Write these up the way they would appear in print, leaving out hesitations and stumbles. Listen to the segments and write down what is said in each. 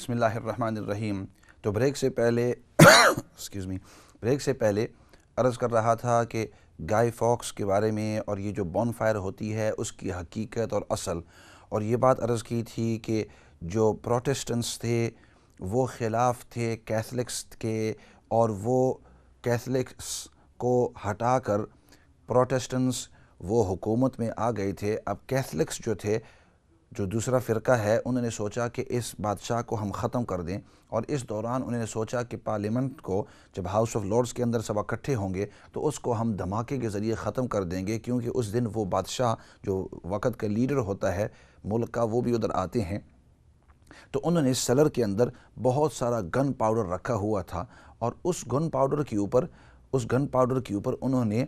بسم اللہ الرحمن الرحیم۔ تو بریک سے پہلے عرض کر رہا تھا کہ گائے فاکس کے بارے میں اور یہ جو بون فائر ہوتی ہے اس کی حقیقت اور اصل، اور یہ بات عرض کی تھی کہ جو پروٹسٹنٹس تھے وہ خلاف تھے کیتھلکس کے، اور وہ کیتھلکس کو ہٹا کر پروٹسٹنٹس وہ حکومت میں آ گئے تھے۔ اب کیتھلکس جو تھے، جو دوسرا فرقہ ہے، انہوں نے سوچا کہ اس بادشاہ کو ہم ختم کر دیں، اور اس دوران انہوں نے سوچا کہ پارلیمنٹ کو جب ہاؤس آف لارڈز کے اندر سب اکٹھے ہوں گے تو اس کو ہم دھماکے کے ذریعے ختم کر دیں گے، کیونکہ اس دن وہ بادشاہ جو وقت کا لیڈر ہوتا ہے ملک کا وہ بھی ادھر آتے ہیں۔ تو انہوں نے سیلر کے اندر بہت سارا گن پاؤڈر رکھا ہوا تھا، اور اس گن پاؤڈر کے اوپر انہوں نے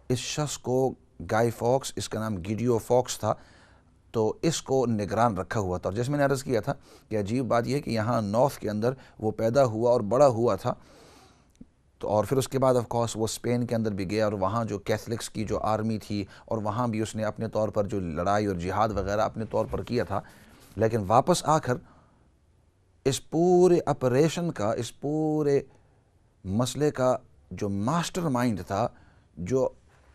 اس شخص کو، گائے فاکس، اس کا نام گیڈیو فاکس تھا، تو اس کو نگران رکھا ہوا تھا۔ اور جیسے میں نے عرض کیا تھا کہ عجیب بات یہ ہے کہ یہاں نارتھ کے اندر وہ پیدا ہوا اور بڑا ہوا تھا، تو اور پھر اس کے بعد آف کورس وہ اسپین کے اندر بھی گیا، اور وہاں جو کیتھلکس کی جو آرمی تھی، اور وہاں بھی اس نے اپنے طور پر جو لڑائی اور جہاد وغیرہ اپنے طور پر کیا تھا، لیکن واپس آ کر اس پورے آپریشن کا، اس پورے مسئلے کا جو ماسٹر مائنڈ تھا، جو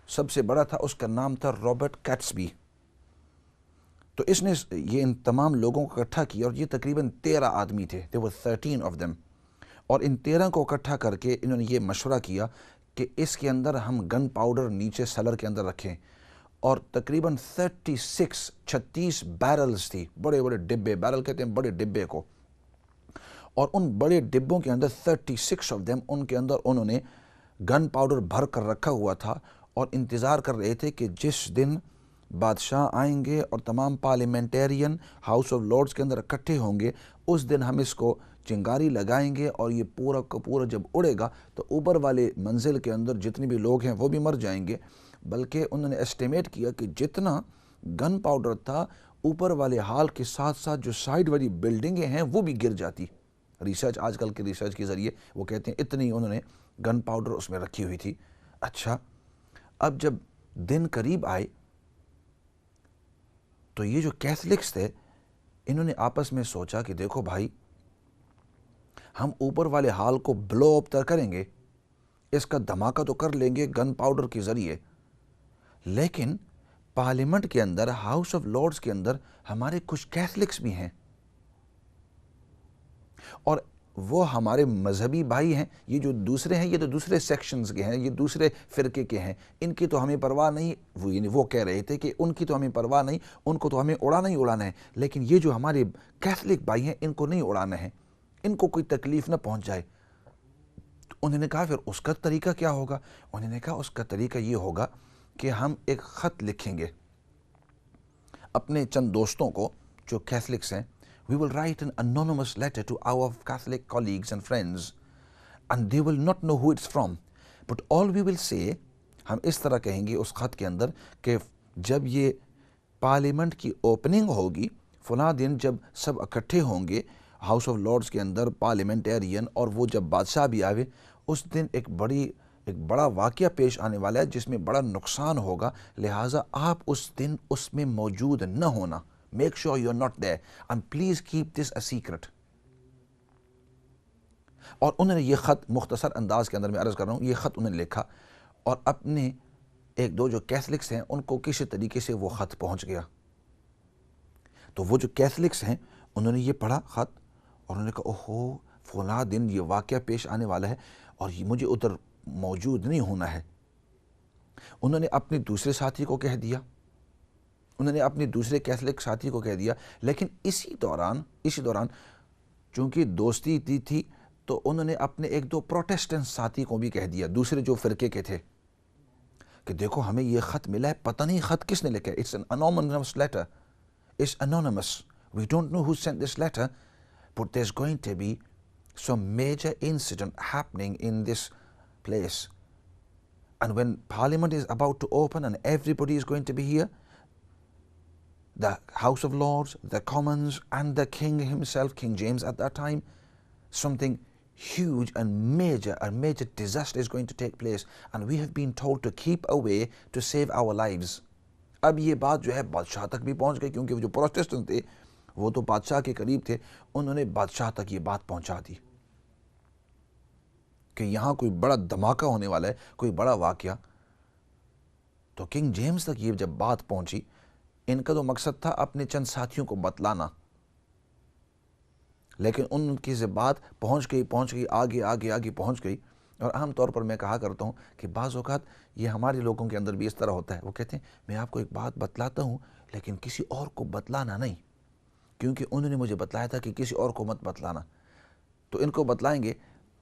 سب سے بڑا تھا، اس کا نام تھا رابرٹ کیٹسبی۔ تو اس نے یہ ان تمام لوگوں کو اکٹھا کیا، اور یہ تقریباً 13 آدمی تھے، there were 13 of them، اور ان 13 کو اکٹھا کر کے انہوں نے یہ مشورہ کیا کہ اس کے اندر ہم گن پاؤڈر نیچے سیلر کے اندر رکھیں، اور تقریباً 36 بیرلز تھی، بڑے بڑے ڈبے، بیرل کہتے ہیں بڑے ڈبے کو، اور ان بڑے ڈبوں کے اندر 36 of them، ان کے اندر انہوں نے گن پاؤڈر بھر کر رکھا ہوا تھا، اور انتظار کر رہے تھے کہ جس دن بادشاہ آئیں گے اور تمام پارلیمنٹیرین ہاؤس آف لارڈز کے اندر اکٹھے ہوں گے، اس دن ہم اس کو چنگاری لگائیں گے، اور یہ پورا کا پورا جب اڑے گا تو اوپر والے منزل کے اندر جتنے بھی لوگ ہیں وہ بھی مر جائیں گے، بلکہ انہوں نے اسٹیمیٹ کیا کہ جتنا گن پاؤڈر تھا اوپر والے ہال کے ساتھ ساتھ جو سائیڈ والی بلڈنگیں ہیں وہ بھی گر جاتی۔ ریسرچ، آج کل کے ریسرچ کے ذریعے وہ کہتے ہیں اتنی انہوں نے گن پاؤڈر اس میں رکھی ہوئی تھی۔ اچھا، اب جب دن قریب آئے تو یہ جو کیتھلکس تھے انہوں نے آپس میں سوچا کہ دیکھو بھائی، ہم اوپر والے ہال کو بلو اپ تر کریں گے، اس کا دھماکہ تو کر لیں گے گن پاؤڈر کے ذریعے، لیکن پارلیمنٹ کے اندر، ہاؤس آف لارڈز کے اندر ہمارے کچھ کیتھلکس بھی ہیں، اور وہ ہمارے مذہبی بھائی ہیں، یہ جو دوسرے ہیں یہ تو دوسرے سیکشنز کے ہیں، یہ دوسرے فرقے کے ہیں، ان کی تو ہمیں پرواہ نہیں، وہ کہہ رہے تھے کہ ان کی تو ہمیں پرواہ نہیں، ان کو تو ہمیں اڑانا ہی اڑانا ہے، لیکن یہ جو ہمارے کیتھلک بھائی ہیں ان کو نہیں اڑانا ہے، ان کو کوئی تکلیف نہ پہنچ جائے۔ انہوں نے کہا پھر اس کا طریقہ کیا ہوگا؟ انہوں نے کہا اس کا طریقہ یہ ہوگا کہ ہم ایک خط لکھیں گے اپنے چند دوستوں کو جو کیتھلکس ہیں، we will write an anonymous letter to our Catholic colleagues and friends, and they will not know who it's from, but all we will say، ہم اس طرح کہیں گے اس خط کے اندر کہ جب یہ پارلیمنٹ کی اوپننگ ہوگی فلاں دن، جب سب اکٹھے ہوں گے ہاؤس آف لارڈز کے اندر پارلیمنٹیرین، اور وہ جب بادشاہ بھی آوے، اس دن ایک بڑا واقعہ پیش آنے والا ہے جس میں بڑا نقصان ہوگا، لہٰذا آپ اس دن اس میں موجود نہ ہونا، make sure you're not there and please keep this a secret۔ اور انہوں نے یہ خط مختصر انداز کے اندر میں عرض کر رہا ہوں، یہ خط انہوں نے لکھا، اور اپنے ایک دو جو کیتھلکس ہیں ان کو کسی طریقے سے وہ خط پہنچ گیا، تو وہ جو کیتھلکس ہیں انہوں نے یہ پڑھا خط، اور انہوں نے کہا اوہو فلاں دن یہ واقعہ پیش آنے والا ہے اور یہ مجھے ادھر موجود نہیں ہونا ہے۔ انہوں نے اپنے دوسرے ساتھی کو کہہ دیا، انہوں نے اپنے دوسرے کیتھلک ساتھی کو کہہ دیا، لیکن اسی دوران چونکہ دوستی تھی تو انہوں نے اپنے ایک دو پروٹسٹنٹ ساتھی کو بھی کہہ دیا، دوسرے جو فرقے کے تھے، کہ دیکھو ہمیں یہ خط ملا ہے، پتہ نہیں خط کس نے لکھا ہے، it's an anonymous letter، it's anonymous، we don't know who sent this letter، but there's going to be some major incident happening in this place، and when Parliament is about to open and everybody is going to be here، the House of Lords, the Commons, and the King himself, King James at that time, something huge and a major disaster is going to take place, and we have been told to keep away to save our lives۔ اب یہ بات جو ہے بادشاہ تک بھی پہنچ گئی، کیونکہ وہ جو پروٹسٹنٹ تھے وہ تو بادشاہ کے قریب تھے، انہوں نے بادشاہ تک یہ بات پہنچا دی کہ یہاں کوئی بڑا دھماکہ ہونے والا ہے، کوئی بڑا واقعہ۔ تو کنگ جیمز تک یہ جب بات پہنچی، ان کا تو مقصد تھا اپنے چند ساتھیوں کو بتلانا، لیکن ان کی سے بات پہنچ گئی، آگے پہنچ گئی۔ اور عام طور پر میں کہا کرتا ہوں کہ بعض اوقات یہ ہمارے لوگوں کے اندر بھی اس طرح ہوتا ہے، وہ کہتے ہیں میں آپ کو ایک بات بتلاتا ہوں لیکن کسی اور کو بتلانا نہیں، کیونکہ انہوں نے مجھے بتلایا تھا کہ کسی اور کو مت بتلانا، تو ان کو بتلائیں گے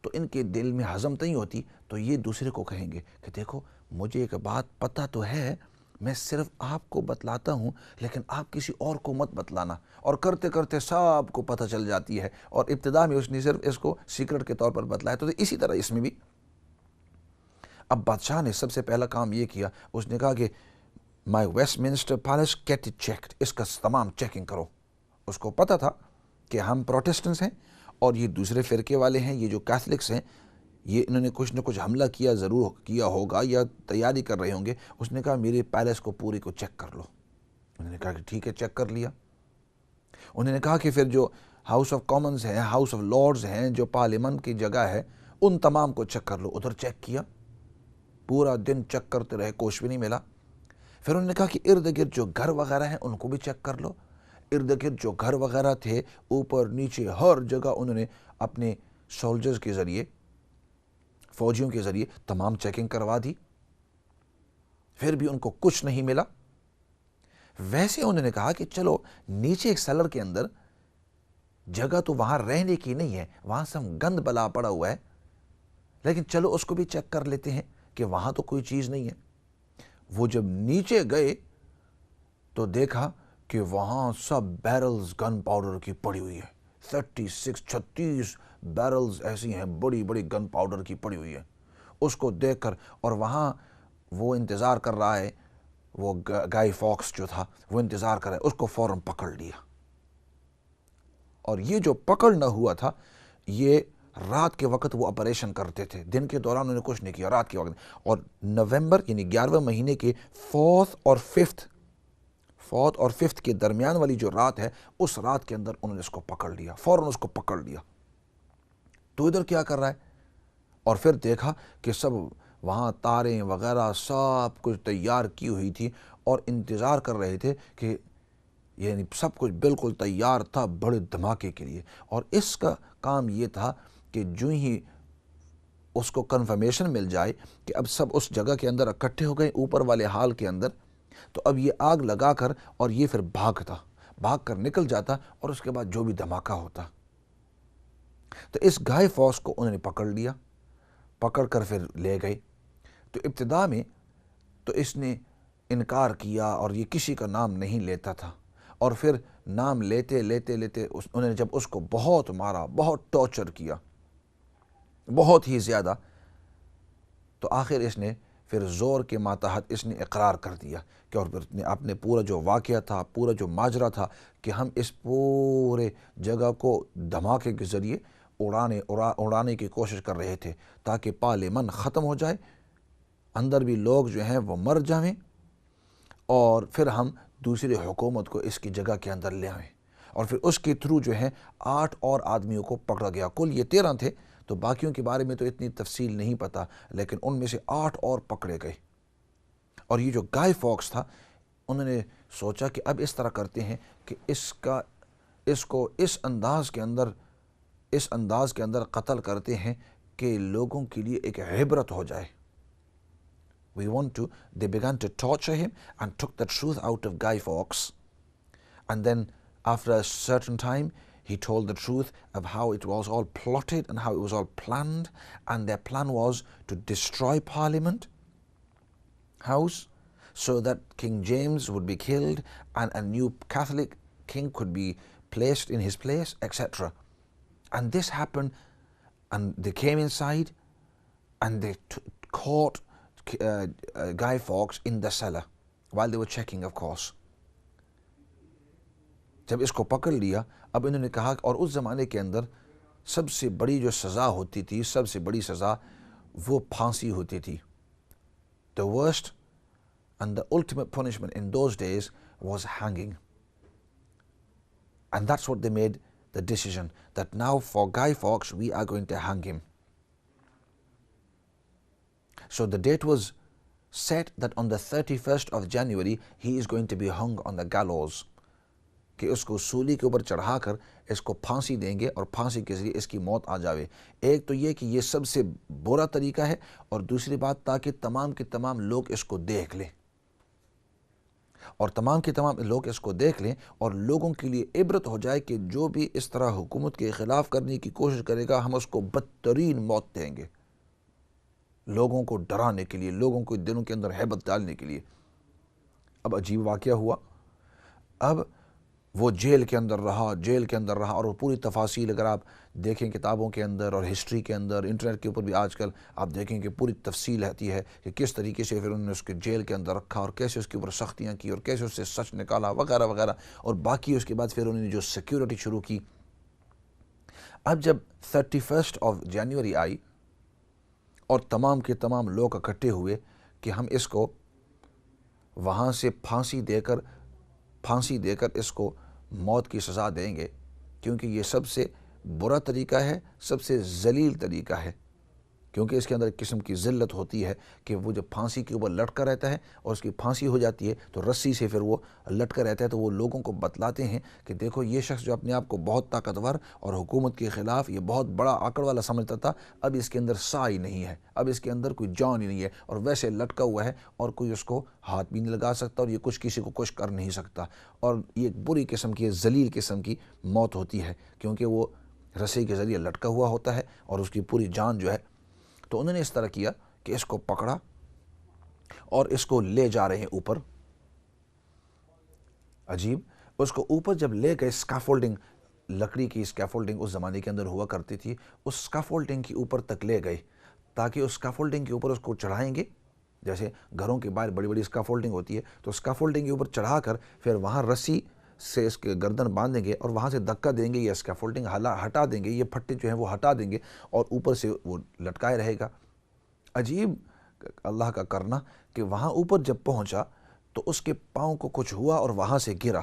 تو ان کے دل میں ہضم نہیں ہوتی، تو یہ دوسرے کو کہیں گے کہ دیکھو مجھے ایک بات پتہ تو ہے، میں صرف آپ کو بتلاتا ہوں لیکن آپ کسی اور کو مت بتلانا، اور کرتے کرتے سب کو پتہ چل جاتی ہے، اور ابتدا میں اس نے صرف اس کو سیکرٹ کے طور پر بتلایا۔ تو اسی طرح اس میں بھی اب بادشاہ نے سب سے پہلا کام یہ کیا، اس نے کہا کہ my Westminster palace gate it checked, اس کا تمام چیکنگ کرو۔ اس کو پتہ تھا کہ ہم پروٹسٹنٹس ہیں اور یہ دوسرے فرقے والے ہیں، یہ جو کیتھلکس ہیں، یہ انہوں نے کچھ نہ کچھ حملہ کیا ضرور کیا ہوگا یا تیاری کر رہے ہوں گے۔ اس نے کہا میرے پیلس کو پورے کو چیک کر لو۔ انہوں نے کہا کہ ٹھیک ہے، چیک کر لیا۔ انہوں نے کہا کہ پھر جو ہاؤس آف کامنز ہیں، ہاؤس آف لارڈز ہیں، جو پارلیمنٹ کی جگہ ہے، ان تمام کو چیک کر لو۔ ادھر چیک کیا، پورا دن چیک کرتے رہے، کچھ بھی نہیں ملا۔ پھر انہوں نے کہا کہ ارد گرد جو گھر وغیرہ ہیں ان کو بھی چیک کر لو۔ ارد گرد جو گھر وغیرہ تھے، اوپر نیچے ہر جگہ انہوں نے اپنے سولجرز کے ذریعے، فوجیوں کے ذریعے تمام چیکنگ کروا دی، پھر بھی ان کو کچھ نہیں ملا۔ ویسے انہوں نے کہا کہ چلو نیچے ایک سیلر کے اندر جگہ تو وہاں رہنے کی نہیں ہے، وہاں سے ہم گند بلا پڑا ہوا ہے، لیکن چلو اس کو بھی چیک کر لیتے ہیں کہ وہاں تو کوئی چیز نہیں ہے۔ وہ جب نیچے گئے تو دیکھا کہ وہاں سب بیرلز گن پاؤڈر کی پڑی ہوئی ہے، 36 بیرلز ایسی ہیں، بڑی بڑی گن پاؤڈر کی پڑی ہوئی ہے۔ اس کو دیکھ کر، اور وہاں وہ انتظار کر رہا ہے، وہ گائی فاکس جو تھا وہ انتظار کر رہا ہے، اس کو فوراً پکڑ لیا۔ اور یہ جو پکڑنا ہوا تھا، یہ رات کے وقت وہ آپریشن کرتے تھے، دن کے دوران انہوں نے کچھ نہیں کیا، رات کے وقت۔ اور نومبر یعنی 11ویں مہینے کے 4 اور 5 کے درمیان والی جو رات ہے، اس رات کے اندر انہوں نے اس کو پکڑ لیا، فوراً اس کو پکڑ لیا۔ تو ادھر کیا کر رہا ہے؟ اور پھر دیکھا کہ سب وہاں تاریں وغیرہ سب کچھ تیار کی ہوئی تھی اور انتظار کر رہے تھے کہ یعنی سب کچھ بالکل تیار تھا بڑے دھماکے کے لیے۔ اور اس کا کام یہ تھا کہ جو ہی اس کو کنفرمیشن مل جائے کہ اب سب اس جگہ کے اندر اکٹھے ہو گئے اوپر والے ہال کے اندر، تو اب یہ آگ لگا کر اور یہ پھر بھاگ کر نکل جاتا، اور اس کے بعد جو بھی دھماکہ ہوتا۔ تو اس گائے فاکس کو انہوں نے پکڑ لیا، پکڑ کر پھر لے گئے۔ تو ابتدا میں تو اس نے انکار کیا اور یہ کسی کا نام نہیں لیتا تھا، اور پھر نام لیتے انہوں نے جب اس کو بہت مارا، بہت ٹارچر کیا، بہت ہی زیادہ، تو آخر اس نے پھر زور کے ماتحت اس نے اقرار کر دیا کہ، اور پھر اپنے پورا جو واقعہ تھا، پورا جو ماجرا تھا کہ ہم اس پورے جگہ کو دھماکے کے ذریعے اڑانے کی کوشش کر رہے تھے تاکہ پارلیمنٹ ختم ہو جائے، اندر بھی لوگ جو ہیں وہ مر جائیں، اور پھر ہم دوسری حکومت کو اس کی جگہ کے اندر لے آئیں۔ اور پھر اس کے تھرو جو ہے 8 اور آدمیوں کو پکڑا گیا، کل یہ 13 تھے، تو باقیوں کے بارے میں تو اتنی تفصیل نہیں پتا، لیکن ان میں سے 8 اور پکڑے گئے۔ اور یہ جو گائے فاکس تھا، انہوں نے سوچا کہ اب اس طرح کرتے ہیں کہ اس کو اس انداز کے اندر قتل کرتے ہیں کہ لوگوں کے لیے ایک عبرت ہو جائے۔ They began to torture him and took the truth out of Guy Fawkes. And then after a certain time, he told the truth of how it was all plotted and how it was all planned. And their plan was to destroy Parliament House so that King James would be killed and a new Catholic king could be placed in his place, etc. And this happened, and they came inside and they caught Guy Fawkes in the cellar while they were checking, of course. جب اس کو پکڑ لیا، اب انہوں نے کہا، اور اس زمانے کے اندر سب سے بڑی جو سزا ہوتی تھی، سب سے بڑی سزا وہ پھانسی ہوتی تھی۔ The worst and the ultimate punishment in those days was hanging. And that's what they made the decision, that now for Guy Fawkes we are going to hang him. So the date was set that on the 31st of January he is going to be hung on the gallows, کہ اس کو سولی کے اوپر چڑھا کر اس کو پھانسی دیں گے اور پھانسی کے ذریعے اس کی موت آ جاوے. ایک تو یہ کہ یہ سب سے برا طریقہ ہے، اور دوسری بات تاکہ تمام کے تمام لوگ اس کو دیکھ لیں، اور تمام کے تمام لوگ اس کو دیکھ لیں اور لوگوں کے لیے عبرت ہو جائے کہ جو بھی اس طرح حکومت کے خلاف کرنے کی کوشش کرے گا ہم اس کو بدترین موت دیں گے، لوگوں کو ڈرانے کے لیے، لوگوں کو دلوں کے اندر ہیبت ڈالنے کے لیے. اب عجیب واقعہ ہوا. اب وہ جیل کے اندر رہا اور وہ پوری تفاصیل اگر آپ دیکھیں کتابوں کے اندر اور ہسٹری کے اندر، انٹرنیٹ کے اوپر بھی آج کل آپ دیکھیں کہ پوری تفصیل آتی ہے کہ کس طریقے سے پھر انہوں نے اس کے جیل کے اندر رکھا اور کیسے اس کے اوپر سختیاں کی اور کیسے اس سے سچ نکالا وغیرہ وغیرہ، اور باقی اس کے بعد پھر انہوں نے جو سیکیورٹی شروع کی. اب جب 31 جنوری آئی اور تمام کے تمام لوگ اکٹھے ہوئے کہ ہم اس کو وہاں سے پھانسی دے کر اس کو موت کی سزا دیں گے، کیونکہ یہ سب سے برا طریقہ ہے، سب سے ذلیل طریقہ ہے، کیونکہ اس کے اندر ایک قسم کی ذلت ہوتی ہے کہ وہ جب پھانسی کے اوپر لٹکا رہتا ہے اور اس کی پھانسی ہو جاتی ہے تو رسی سے پھر وہ لٹکا رہتا ہے، تو وہ لوگوں کو بتلاتے ہیں کہ دیکھو یہ شخص جو اپنے آپ کو بہت طاقتور اور حکومت کے خلاف یہ بہت بڑا آکڑ والا سمجھتا تھا، اب اس کے اندر سا ہی نہیں ہے، اب اس کے اندر کوئی جان ہی نہیں ہے، اور ویسے لٹکا ہوا ہے اور کوئی اس کو ہاتھ بھی نہیں لگا سکتا اور یہ کسی کو کچھ کر نہیں سکتا، اور یہ ایک بری قسم کی ذلیل قسم کی موت ہوتی ہے کیونکہ وہ رسی کے ذریعے لٹکا ہوا ہوتا ہے اور اس کی پوری جان جو ہے. تو انہوں نے اس طرح کیا کہ اس کو پکڑا اور اس کو لے جا رہے ہیں اوپر. عجیب، اس کو اوپر جب لے گئے، اسکافولڈنگ، لکڑی کی اسکافولڈنگ اس زمانے کے اندر ہوا کرتی تھی، اس اسکافولڈنگ کی اوپر تک لے گئے تاکہ اس اسکافولڈنگ کے اوپر اس کو چڑھائیں گے. جیسے گھروں کے باہر بڑی بڑی اسکافولڈنگ ہوتی ہے تو اسکافولڈنگ کے اوپر چڑھا کر پھر وہاں رسی سے اس کے گردن باندھیں گے اور وہاں سے دھکا دیں گے، یہ اسکافولڈنگ ہٹا دیں گے، یہ پھٹے جو ہیں وہ ہٹا دیں گے اور اوپر سے وہ لٹکائے رہے گا. عجیب اللہ کا کرنا کہ وہاں اوپر جب پہنچا تو اس کے پاؤں کو کچھ ہوا اور وہاں سے گرا.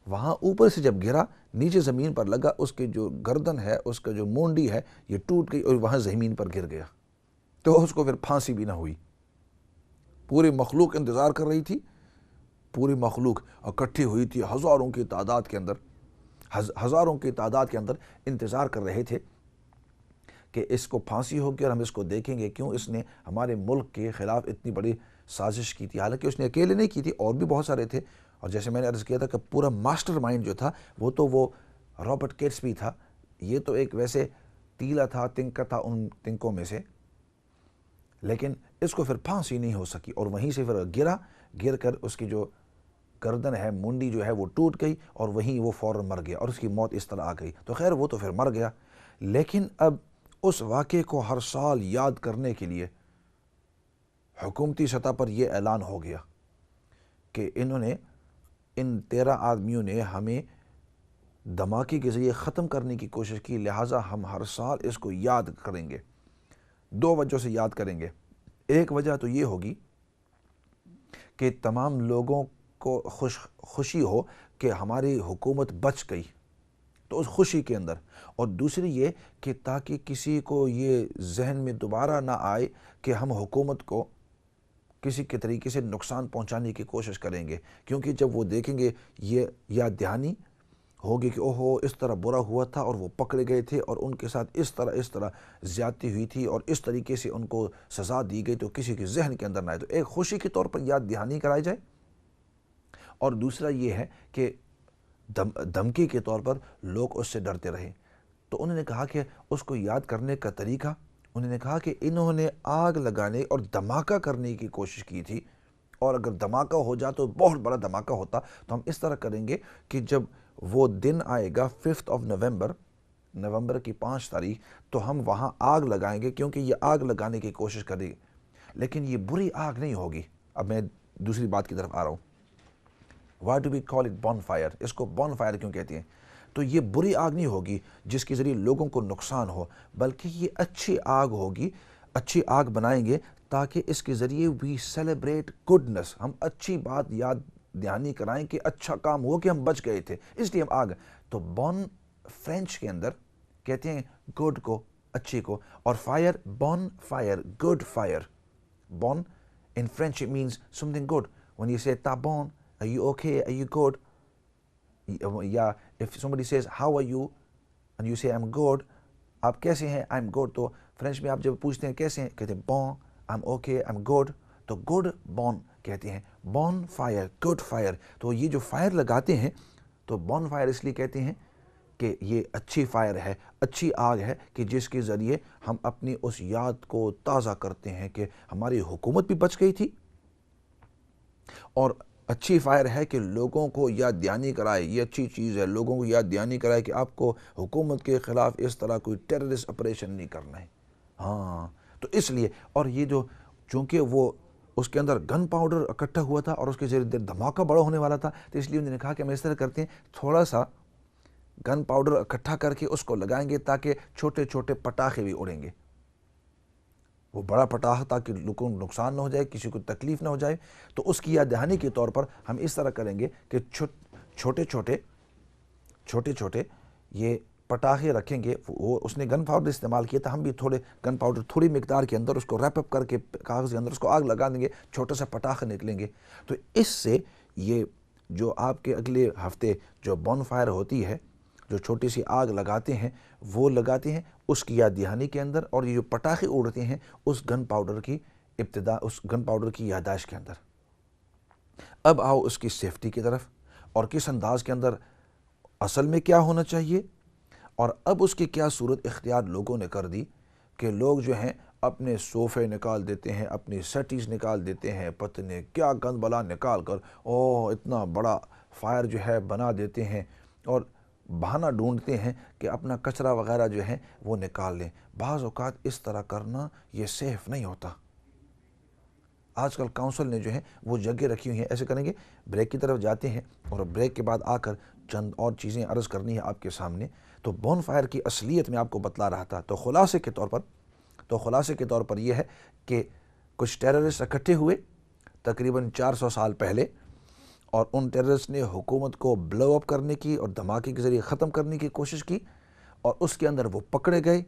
وہاں اوپر سے جب گرا نیچے زمین پر لگا، اس کی جو گردن ہے، اس کا جو مونڈی ہے یہ ٹوٹ گئی اور وہاں زمین پر گر گیا. تو اس کو پھر پھانسی بھی نہ ہوئی. پوری مخلوق انتظار کر رہی تھی، پوری مخلوق اکٹھی ہوئی تھی، ہزاروں کی تعداد کے اندر انتظار کر رہے تھے کہ اس کو پھانسی ہوگی اور ہم اس کو دیکھیں گے کیوں اس نے ہمارے ملک کے خلاف اتنی بڑی سازش کی تھی. حالانکہ اس نے اکیلے نہیں کی تھی، اور بھی بہت سارے تھے، اور جیسے میں نے عرض کیا تھا کہ پورا ماسٹر مائنڈ جو تھا وہ رابرٹ کیٹسبی تھا. یہ تو ایک ویسے تیلا تھا، تنکا تھا ان تنکوں میں سے، لیکن اس کو پھر پھانسی نہیں ہو سکی اور وہیں سے پھر گر کر اس کی جو گردن ہے، منڈی جو ہے وہ ٹوٹ گئی اور وہیں وہ فوراً مر گیا اور اس کی موت اس طرح آ گئی. تو خیر وہ تو پھر مر گیا، لیکن اب اس واقعے کو ہر سال یاد کرنے کے لیے حکومتی سطح پر یہ اعلان ہو گیا کہ ان 13 آدمیوں نے ہمیں دھماکے کے ذریعے ختم کرنے کی کوشش کی، لہٰذا ہم ہر سال اس کو یاد کریں گے. 2 وجہ سے یاد کریں گے. ایک وجہ تو یہ ہوگی کہ تمام لوگوں کو خوشی ہو کہ ہماری حکومت بچ گئی، تو اس خوشی کے اندر، اور دوسری یہ کہ تاکہ کسی کو یہ ذہن میں دوبارہ نہ آئے کہ ہم حکومت کو کسی کے طریقے سے نقصان پہنچانے کی کوشش کریں گے، کیونکہ جب وہ دیکھیں گے یہ یاد دہانی ہوگی کہ اوہو اس طرح برا ہوا تھا اور وہ پکڑے گئے تھے اور ان کے ساتھ اس طرح زیادتی ہوئی تھی اور اس طریقے سے ان کو سزا دی گئی، تو کسی کے ذہن کے اندر نہ آئے. تو ایک خوشی کے طور پر یاد دہانی کرائی جائے، اور دوسرا یہ ہے کہ دھمکی کے طور پر لوگ اس سے ڈرتے رہیں. تو انہوں نے کہا کہ اس کو یاد کرنے کا طریقہ، انہوں نے کہا کہ انہوں نے آگ لگانے اور دھماکہ کرنے کی کوشش کی تھی، اور اگر دھماکہ ہو جاتا تو بہت بڑا دھماکہ ہوتا. تو ہم اس طرح کریں گے کہ جب وہ دن آئے گا 5 نومبر کی 5 تاریخ، تو ہم وہاں آگ لگائیں گے، کیونکہ یہ آگ لگانے کی کوشش کرے گی، لیکن یہ بری آگ نہیں ہوگی. اب میں دوسری بات کی طرف آ رہا ہوں. Why do we call it bonfire؟ اس کو bonfire کیوں کہتے ہیں؟ تو یہ بری آگ نہیں ہوگی جس کے ذریعے لوگوں کو نقصان ہو، بلکہ یہ اچھی آگ ہوگی. اچھی آگ بنائیں گے تاکہ اس کے ذریعے we celebrate goodness، ہم اچھی بات یاد دہانی کرائیں کہ اچھا کام ہو کہ ہم بچ گئے تھے، اس لیے ہم آگ. تو بون فرینچ کے اندر کہتے ہیں گڈ کو، اچھی کو، اور fire bone fire good fire. Bone in French it means something good. When you say "ta bon," are you okay? Are you good? Yeah. If somebody says "how are you," and you say "I'm good," آپ کیسے ہیں؟ I'm good. تو French میں آپ جب پوچھتے ہیں کیسے ہیں، کہتے ہیں bon, I'm okay, I'm good. تو good bon کہتے ہیں. bon fire good fire. تو یہ جو فائر لگاتے ہیں تو bon fire اس لیے کہتے ہیں کہ یہ اچھی فائر ہے، اچھی آگ ہے کہ جس کے ذریعے ہم اپنی اس یاد کو تازہ کرتے ہیں کہ ہماری حکومت بھی بچ گئی تھی، اور اچھی فائر ہے کہ لوگوں کو یاد دہانی کرائے. یہ اچھی چیز ہے، لوگوں کو یاد دہانی کرائے کہ آپ کو حکومت کے خلاف اس طرح کوئی ٹیررسٹ آپریشن نہیں کرنا ہے. ہاں تو اس لیے، اور یہ جو چونکہ وہ اس کے اندر گن پاؤڈر اکٹھا ہوا تھا اور اس کے ذریعے دھماکہ بڑا ہونے والا تھا، تو اس لیے انہوں نے کہا کہ ہم اس طرح کرتے ہیں، تھوڑا سا گن پاؤڈر اکٹھا کر کے اس کو لگائیں گے تاکہ چھوٹے چھوٹے پٹاخے بھی اڑیں گے. وہ بڑا پٹاخہ تاکہ لوگوں کو نقصان نہ ہو جائے، کسی کو تکلیف نہ ہو جائے. تو اس کی یاد دہانی کے طور پر ہم اس طرح کریں گے کہ چھوٹے چھوٹے یہ پٹاخے رکھیں گے. وہ اس نے گن پاؤڈر استعمال کیا تھا، ہم بھی تھوڑے گن پاؤڈر تھوڑی مقدار کے اندر اس کو ریپ اپ کر کے کاغذ کے اندر اس کو آگ لگا دیں گے، چھوٹا سا پٹاخہ نکلیں گے. تو اس سے یہ جو آپ کے اگلے ہفتے جو بون فائر ہوتی ہے، جو چھوٹی سی آگ لگاتے ہیں، وہ لگاتے ہیں اس کی یاد دہانی کے اندر، اور یہ جو پٹاخے اڑتے ہیں اس گن پاؤڈر کی ابتدا، اس گن پاؤڈر کی یادداشت کے اندر. اب آؤ اس کی سیفٹی کی طرف، اور کس انداز کے اندر اصل میں کیا ہونا چاہیے. اور اب اس کی کیا صورت اختیار لوگوں نے کر دی کہ لوگ جو ہیں اپنے صوفے نکال دیتے ہیں، اپنی سیٹیز نکال دیتے ہیں، پتہ نہیں کیا گند بلا نکال کر اتنا بڑا فائر جو ہے بنا دیتے ہیں، اور بہانہ ڈھونڈتے ہیں کہ اپنا کچرا وغیرہ جو ہے وہ نکال لیں. بعض اوقات اس طرح کرنا یہ سیف نہیں ہوتا. آج کل کاؤنسل نے جو ہے وہ جگہ رکھی ہوئی ہیں. ایسے کریں گے، بریک کی طرف جاتے ہیں، اور بریک کے بعد آ کر چند اور چیزیں عرض کرنی ہے آپ کے سامنے. تو بون فائر کی اصلیت میں آپ کو بتلا رہا تھا. تو خلاصے کے طور پر یہ ہے کہ کچھ ٹیررسٹ اکٹھے ہوئے تقریباً 400 سال پہلے، اور ان ٹیررسٹ نے حکومت کو بلو اپ کرنے کی اور دھماکے کے ذریعے ختم کرنے کی کوشش کی، اور اس کے اندر وہ پکڑے گئے.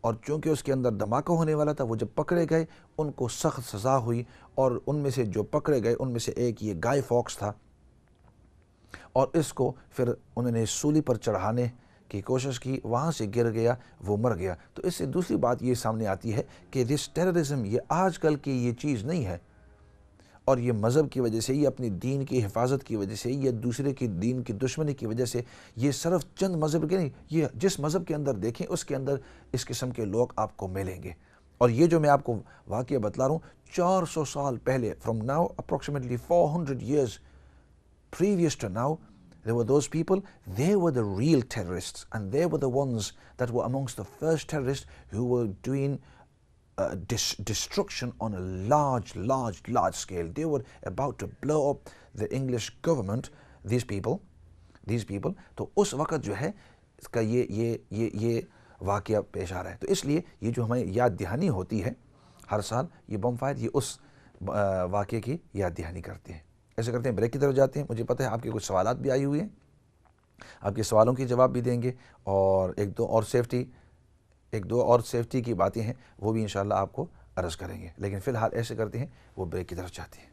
اور چونکہ اس کے اندر دھماکہ ہونے والا تھا، وہ جب پکڑے گئے ان کو سخت سزا ہوئی. اور ان میں سے جو پکڑے گئے ان میں سے ایک یہ گائے فاکس تھا، اور اس کو پھر انہوں نے سولی پر چڑھانے کی کوشش کی، وہاں سے گر گیا، وہ مر گیا. تو اس سے دوسری بات یہ سامنے آتی ہے کہ دس ٹیررزم یہ آج کل کی یہ چیز نہیں ہے، اور یہ مذہب کی وجہ سے، یہ اپنی دین کی حفاظت کی وجہ سے، یہ دوسرے کی دین کی دشمنی کی وجہ سے، یہ صرف چند مذہب کے نہیں، یہ جس مذہب کے اندر دیکھیں اس کے اندر اس قسم کے لوگ آپ کو ملیں گے. اور یہ جو میں آپ کو واقعہ بتلا رہا ہوں 400 سال پہلے، from now approximately 400 years previous to now, there were those people, they were the real terrorists, and they were the ones that were amongst the first terrorists who were doing destruction on a large scale. They were about to blow up the English government, these people. تو اس وقت جو ہے اس کا یہ واقعہ پیش آ رہا ہے. تو اس لیے یہ جو ہمیں یاد دہانی ہوتی ہے ہر سال، یہ بم فائر، یہ اس واقعے کی یاد دہانی کرتے ہیں. ایسے کرتے ہیں، بریک کی طرف جاتے ہیں. مجھے پتہ ہے آپ کے کچھ سوالات بھی آئی ہوئی ہیں، آپ کے سوالوں کے جواب بھی دیں گے، اور ایک دو اور سیفٹی کی باتیں ہیں وہ بھی انشاءاللہ آپ کو عرض کریں گے. لیکن فی الحال ایسے کرتے ہیں، وہ بریک کی طرف جاتے ہیں.